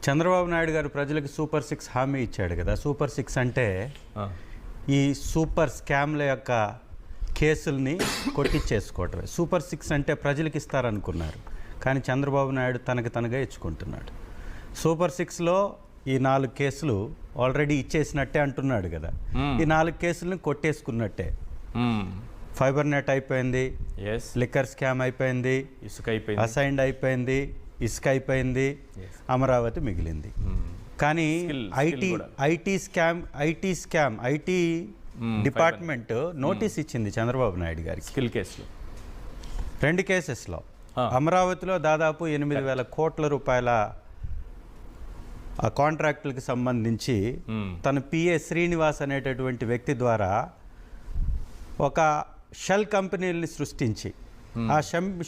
చంద్రబాబు నాయుడు గారు ప్రజలకు సూపర్ 6 హామీ ఇచ్చాడు కదా. సూపర్ 6 అంటే ఈ సూపర్ స్కామ్ల యొక్క కేసుల్ని కొట్టించేసుకోవటమే. సూపర్ 6 అంటే ప్రజలకు ఇస్తారనుకున్నారు, కానీ చంద్రబాబు నాయుడు తనగా ఇచ్చుకుంటున్నాడు. సూపర్ 6లో ఈ 4 కేసులు ఆల్రెడీ ఇచ్చేసినట్టే అంటున్నాడు కదా. ఈ 4 కేసులని కొట్టేసుకున్నట్టే. ఫైబర్ నెట్ అయిపోయింది, లిక్కర్ స్కామ్ అయిపోయింది, ఇసుక అయిపోయింది, అసైన్డ్ అయిపోయింది, ఇసుక అయిపోయింది, అమరావతి మిగిలింది. కానీ ఐటీ డిపార్ట్మెంట్ నోటీస్ ఇచ్చింది చంద్రబాబు నాయుడు గారికి. స్కిల్ కేసులు 2 కేసెస్లో. అమరావతిలో దాదాపు 8,000 కోట్ల రూపాయల ఆ కాంట్రాక్టులకు సంబంధించి తన పిఏ శ్రీనివాస్ అనేటటువంటి వ్యక్తి ద్వారా ఒక షెల్ కంపెనీలని సృష్టించి ఆ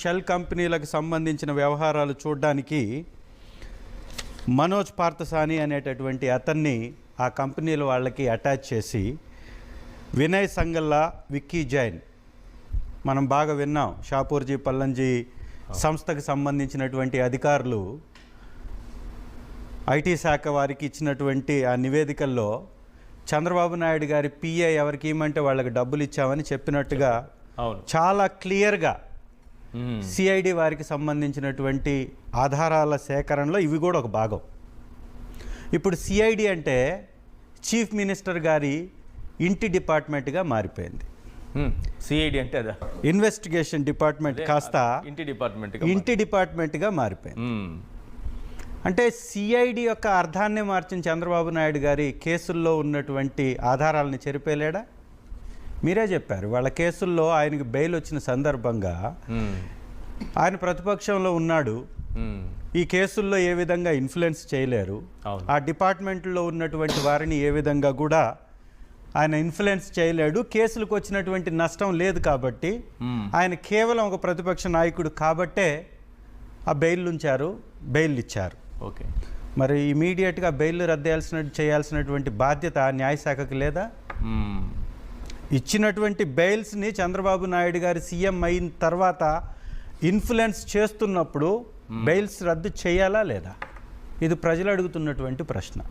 షెల్ కంపెనీలకు సంబంధించిన వ్యవహారాలు చూడడానికి మనోజ్ పార్థసాని అనేటటువంటి అతన్ని ఆ కంపెనీల వాళ్ళకి అటాచ్ చేసి వినయ్ సంగల్లా, విక్కీ జైన్, మనం బాగా విన్నాం, షాపూర్జీ పల్లంజీ సంస్థకు సంబంధించినటువంటి అధికారులు ఐటీ శాఖ వారికి ఇచ్చినటువంటి ఆ నివేదికల్లో చంద్రబాబు నాయుడు గారి పిఏ ఎవరికి ఇవ్వమంటే వాళ్ళకి డబ్బులు ఇచ్చామని చెప్పినట్టుగా చాలా క్లియర్గా సిఐడి వారికి సంబంధించినటువంటి ఆధారాల సేకరణలో ఇవి కూడా ఒక భాగం. ఇప్పుడు సిఐడి అంటే చీఫ్ మినిస్టర్ గారి ఇంటి డిపార్ట్మెంట్గా మారిపోయింది. సిఐడి అంటే అదా ఇన్వెస్టిగేషన్ డిపార్ట్మెంట్ కాస్త ఇంటి డిపార్ట్మెంట్గా మారిపోయింది. అంటే సిఐడి యొక్క అర్థాన్నే మార్చిన చంద్రబాబు నాయుడు గారి కేసుల్లో ఉన్నటువంటి ఆధారాలను చెరిపేలేడా? మీరే చెప్పారు, వాళ్ళ కేసుల్లో ఆయనకి బెయిల్ వచ్చిన సందర్భంగా ఆయన ప్రతిపక్షంలో ఉన్నాడు, ఈ కేసుల్లో ఏ విధంగా ఇన్ఫ్లుయెన్స్ చేయలేరు, ఆ డిపార్ట్మెంట్లో ఉన్నటువంటి వారిని ఏ విధంగా కూడా ఆయన ఇన్ఫ్లుయెన్స్ చేయలేడు, కేసులకు వచ్చినటువంటి నష్టం లేదు కాబట్టి ఆయన కేవలం ఒక ప్రతిపక్ష నాయకుడు కాబట్టే ఆ బెయిల్ ఉంచారు, బెయిల్ ఇచ్చారు. ఓకే, మరి ఇమీడియట్గా బెయిల్ రద్దు చేయాల్సినటువంటి బాధ్యత న్యాయశాఖకి లేదా? ఇచ్చినటువంటి బెయిల్స్ని చంద్రబాబు నాయుడు గారి సీఎం అయిన తర్వాత ఇన్ఫ్లుయెన్స్ చేస్తున్నప్పుడు బెయిల్స్ రద్దు చేయాలా లేదా? ఇది ప్రజలు అడుగుతున్నటువంటి ప్రశ్న.